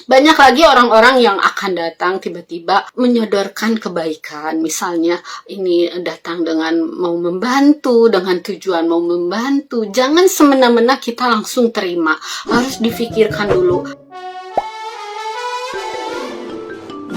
Banyak lagi orang-orang yang akan datang tiba-tiba menyodorkan kebaikan. Misalnya ini datang dengan mau membantu, dengan tujuan mau membantu. Jangan semena-mena kita langsung terima. Harus difikirkan dulu.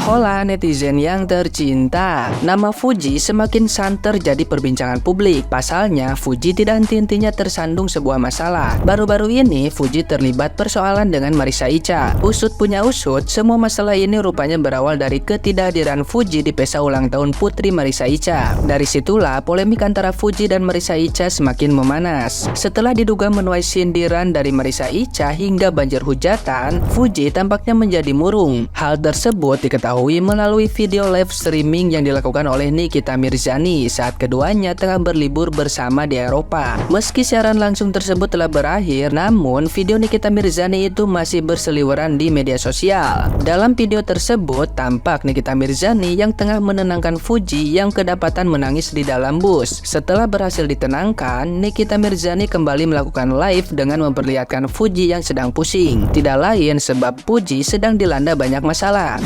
Hola netizen yang tercinta, nama Fuji semakin santer jadi perbincangan publik. Pasalnya, Fuji tidak henti-hentinya tersandung sebuah masalah. Baru-baru ini, Fuji terlibat persoalan dengan Marissa Icha. Usut punya usut, semua masalah ini rupanya berawal dari ketidakhadiran Fuji di pesta ulang tahun putri Marissa Icha. Dari situlah, polemik antara Fuji dan Marissa Icha semakin memanas. Setelah diduga menuai sindiran dari Marissa Icha hingga banjir hujatan, Fuji tampaknya menjadi murung. Hal tersebut diketahui melalui video live streaming yang dilakukan oleh Nikita Mirzani saat keduanya tengah berlibur bersama di Eropa. Meski siaran langsung tersebut telah berakhir, namun video Nikita Mirzani itu masih berseliweran di media sosial. Dalam video tersebut, tampak Nikita Mirzani yang tengah menenangkan Fuji yang kedapatan menangis di dalam bus. Setelah berhasil ditenangkan, Nikita Mirzani kembali melakukan live dengan memperlihatkan Fuji yang sedang pusing. Tidak lain sebab Fuji sedang dilanda banyak masalah.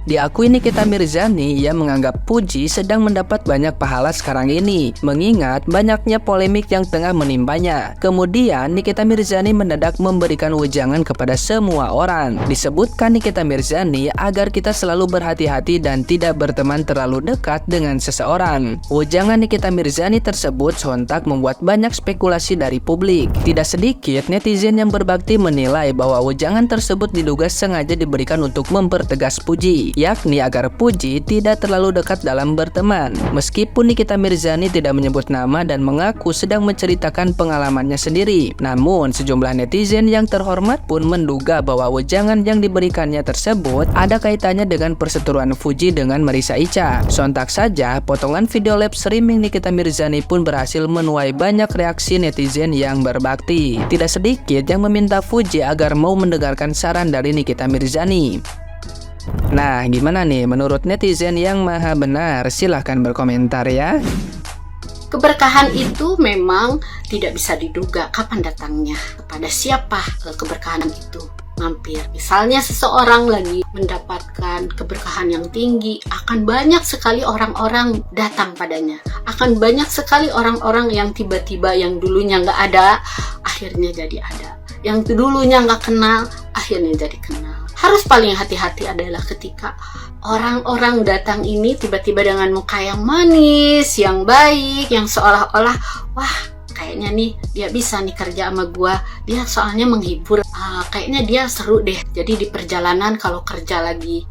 Diakui Nikita Mirzani, ia menganggap Fuji sedang mendapat banyak pahala sekarang ini, mengingat banyaknya polemik yang tengah menimpanya. Kemudian, Nikita Mirzani mendadak memberikan wejangan kepada semua orang. Disebutkan Nikita Mirzani agar kita selalu berhati-hati dan tidak berteman terlalu dekat dengan seseorang. Wejangan Nikita Mirzani tersebut sontak membuat banyak spekulasi dari publik. Tidak sedikit netizen yang berbakti menilai bahwa wejangan tersebut diduga sengaja diberikan untuk mempertegas Fuji, yakni agar Fuji tidak terlalu dekat dalam berteman. Meskipun Nikita Mirzani tidak menyebut nama dan mengaku sedang menceritakan pengalamannya sendiri, namun sejumlah netizen yang terhormat pun menduga bahwa wejangan yang diberikannya tersebut ada kaitannya dengan perseteruan Fuji dengan Marissa Icha. Sontak saja, potongan video live streaming Nikita Mirzani pun berhasil menuai banyak reaksi netizen yang berbakti. Tidak sedikit yang meminta Fuji agar mau mendengarkan saran dari Nikita Mirzani. Nah, gimana nih menurut netizen yang maha benar? Silahkan berkomentar ya. Keberkahan itu memang tidak bisa diduga kapan datangnya, kepada siapa keberkahan itu mampir. Misalnya seseorang lagi mendapatkan keberkahan yang tinggi, akan banyak sekali orang-orang datang padanya. Akan banyak sekali orang-orang yang tiba-tiba yang dulunya nggak ada, akhirnya jadi ada. Yang dulunya nggak kenal, akhirnya jadi kenal. Harus paling hati-hati adalah ketika orang-orang datang ini tiba-tiba dengan muka yang manis, yang baik, yang seolah-olah, wah kayaknya nih dia bisa nih kerja sama gua, dia soalnya menghibur, kayaknya dia seru deh. Jadi di perjalanan kalau kerja lagi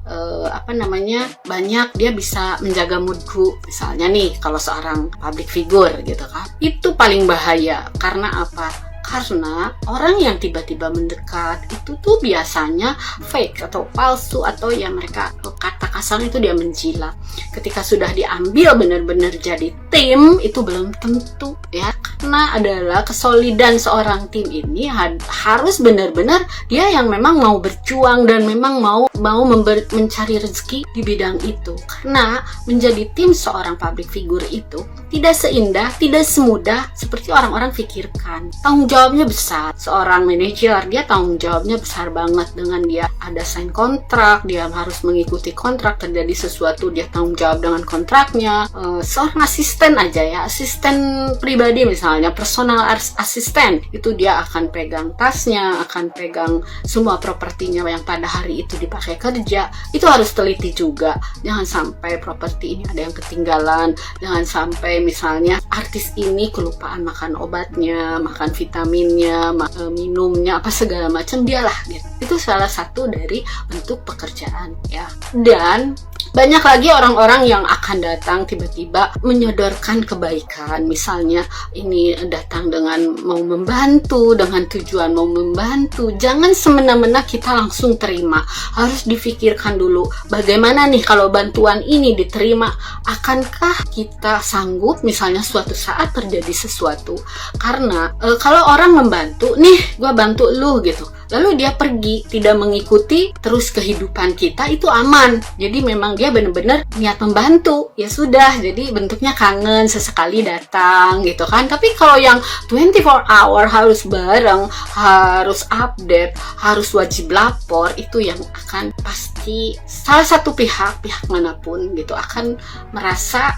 banyak, dia bisa menjaga moodku. Misalnya nih kalau seorang public figure gitu kan, itu paling bahaya. Karena apa? Karena orang yang tiba-tiba mendekat itu tuh biasanya fake atau palsu, atau ya mereka kata kasar itu dia menjilat. Ketika sudah diambil benar-benar jadi tim, itu belum tentu ya. Karena adalah kesolidan seorang tim ini harus benar-benar dia yang memang mau berjuang dan memang mau mencari rezeki di bidang itu. Karena menjadi tim seorang public figure itu tidak seindah, tidak semudah seperti orang-orang pikirkan. Tanggung jawabnya besar. Seorang manajer, dia tanggung jawabnya besar banget. Dengan dia ada sign kontrak, dia harus mengikuti kontrak, terjadi sesuatu dia tanggung jawab dengan kontraknya. Seorang asisten aja ya, asisten pribadi misalnya, personal assistant, itu dia akan pegang tasnya, akan pegang semua propertinya yang pada hari itu dipakai kerja. Itu harus teliti juga. Jangan sampai properti ini ada yang ketinggalan. Jangan sampai misalnya artis ini kelupaan makan obatnya, makan vitaminnya, minumnya, apa segala macam, dialah gitu. Itu salah satu dari bentuk pekerjaan ya. Dan banyak lagi orang-orang yang akan datang tiba-tiba menyodorkan kebaikan. Misalnya ini datang dengan mau membantu, dengan tujuan mau membantu. Jangan semena-mena kita langsung terima. Harus difikirkan dulu, bagaimana nih kalau bantuan ini diterima, akankah kita sanggup misalnya suatu saat terjadi sesuatu. Karena kalau orang membantu, nih gua bantu lu gitu, lalu dia pergi, tidak mengikuti terus kehidupan kita, itu aman. Jadi memang dia benar-benar niat membantu, ya sudah, jadi bentuknya kangen, sesekali datang gitu kan. Tapi kalau yang 24 hour harus bareng, harus update, harus wajib lapor, itu yang akan pasti salah satu pihak manapun gitu akan merasa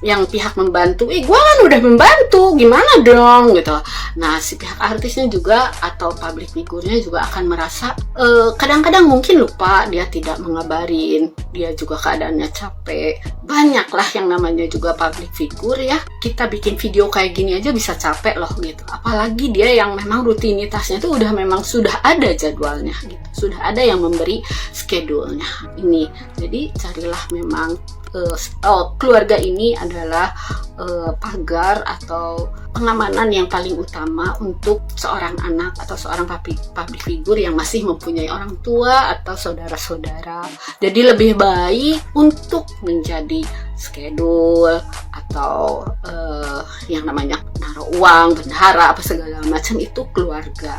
yang pihak membantu, gue kan udah membantu, gimana dong gitu. Nah, si pihak artisnya juga atau public figure-nya juga akan merasa kadang-kadang mungkin lupa, dia tidak mengabarin, dia juga keadaannya capek. Banyaklah yang namanya juga public figure ya, kita bikin video kayak gini aja bisa capek loh gitu, apalagi dia yang memang rutinitasnya itu udah memang sudah ada jadwalnya gitu, sudah ada yang memberi schedule-nya ini. Jadi carilah memang keluarga ini adalah pagar atau pengamanan yang paling utama untuk seorang anak atau seorang public figure yang masih mempunyai orang tua atau saudara-saudara. Jadi lebih baik untuk menjadi schedule atau yang namanya naruh uang, bendahara, apa segala macam itu keluarga.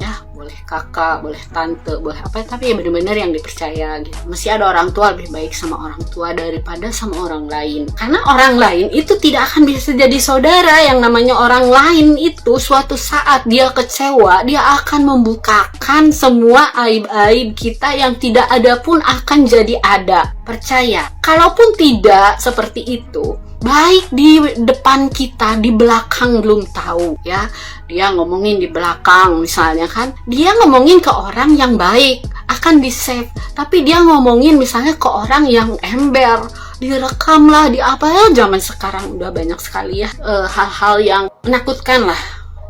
Ya, boleh kakak, boleh tante, boleh apa, tapi ya benar-benar yang dipercaya gitu. Masih ada orang tua, lebih baik sama orang tua daripada sama orang lain. Karena orang lain itu tidak akan bisa jadi saudara. Yang namanya orang lain itu suatu saat dia kecewa, dia akan membukakan semua aib-aib kita yang tidak ada pun akan jadi ada. Percaya. Kalaupun tidak seperti itu, baik di depan kita, di belakang belum tahu ya. Dia ngomongin di belakang misalnya kan, dia ngomongin ke orang yang baik, akan di save. Tapi dia ngomongin misalnya ke orang yang ember, direkam lah, di apa ya, zaman sekarang udah banyak sekali ya hal-hal yang menakutkan lah.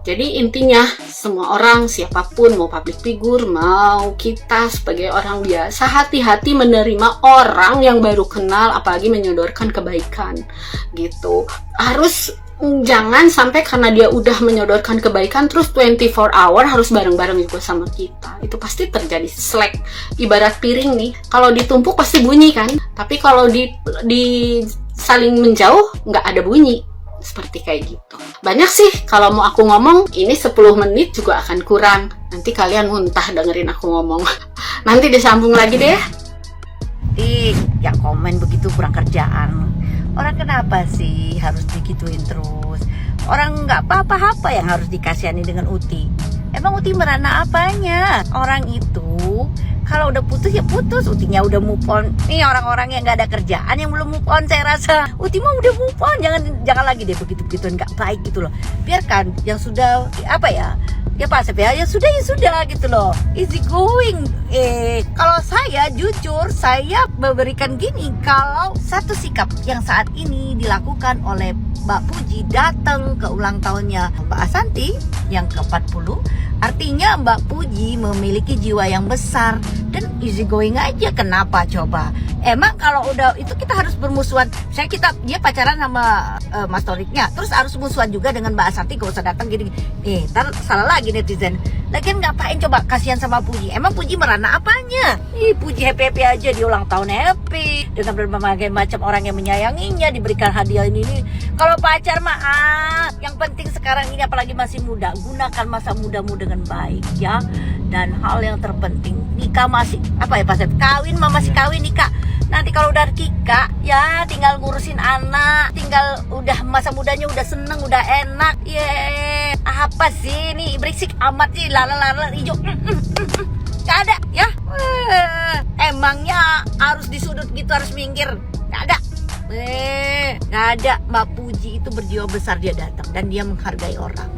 Jadi intinya semua orang, siapapun, mau public figure, mau kita sebagai orang biasa, hati-hati menerima orang yang baru kenal, apalagi menyodorkan kebaikan gitu. Harus jangan sampai karena dia udah menyodorkan kebaikan terus 24 hour harus bareng-bareng juga sama kita. Itu pasti terjadi slack. Ibarat piring nih, kalau ditumpuk pasti bunyi kan, tapi kalau di saling menjauh nggak ada bunyi. Seperti kayak gitu. Banyak sih kalau mau aku ngomong, ini 10 menit juga akan kurang. Nanti kalian muntah dengerin aku ngomong. Nanti disambung lagi deh. Yang komen begitu kurang kerjaan. Orang kenapa sih harus digituin terus? Orang nggak apa-apa yang harus dikasihani dengan Uti. Emang Uti merana apanya? Orang itu kalau udah putus ya putus, Utinya udah move on. Nih orang-orang yang nggak ada kerjaan yang belum move on, saya rasa Uti mah udah move on. Jangan lagi deh begitu-begituan, nggak baik gitu loh. Biarkan yang sudah apa ya Pak Asep ya sudah gitu loh, easy going. Kalau saya jujur, saya memberikan gini, kalau satu sikap yang saat ini dilakukan oleh Mbak Puji datang ke ulang tahunnya Mbak Asanti yang ke-40, artinya Mbak Puji memiliki jiwa yang besar dan easy going aja. Kenapa coba? Emang kalau udah itu kita harus bermusuhan. Misalnya dia pacaran sama Mas Toriknya, terus harus musuhan juga dengan Mbak Asanti, gak usah datang gini. Ntar salah lagi netizen. Lagian ngapain coba kasihan sama Puji? Emang Puji merana apanya? Puji happy aja, di ulang tahun happy dengan berbagai macam orang yang menyayanginya, diberikan hadiah ini. Kalau pacar mah yang penting sekarang ini apalagi masih muda, gunakan masa mudamu dengan baik ya. Dan hal yang terpenting, nikah masih apa ya Pak? Kawin mah masih kawin, nikah. Nanti kalau udah nikah ya tinggal ngurusin anak, tinggal udah masa mudanya udah seneng, udah enak. Apa sih ini berisik amat sih, lala hijau. Gak ada ya. Emangnya harus di sudut gitu, harus minggir? Gak ada. Gak ada. Mbak Puji itu berjiwa besar, dia datang dan dia menghargai orang.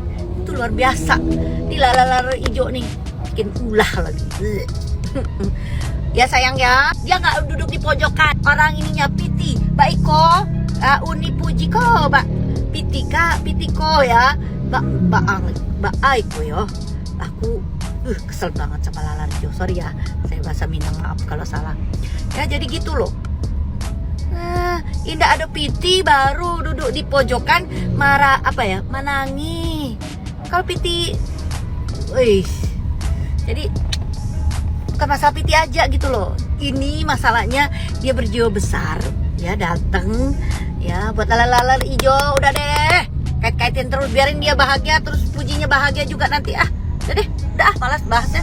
Itu luar biasa. Di lala hijau nih bikin ulah lagi. Ya sayang ya, dia nggak duduk di pojokan. Orang ininya Piti, Mbak Iko, Uni Puji ko, Mbak Piti ko ya, Mbak Aiko yo. Aku kesel banget sama Lala Rijo. Sorry ya, saya bahasa Minang, maaf kalau salah. Ya jadi gitu loh. Indah ada Piti baru duduk di pojokan marah menangi. Kalau Piti, jadi bukan masalah Piti aja gitu loh. Ini masalahnya dia berjiwa besar ya, datang ya buat lala hijau. Udah deh, kait-kaitin terus, biarin dia bahagia, terus Pujinya bahagia juga nanti. Udah deh, malas bahasnya.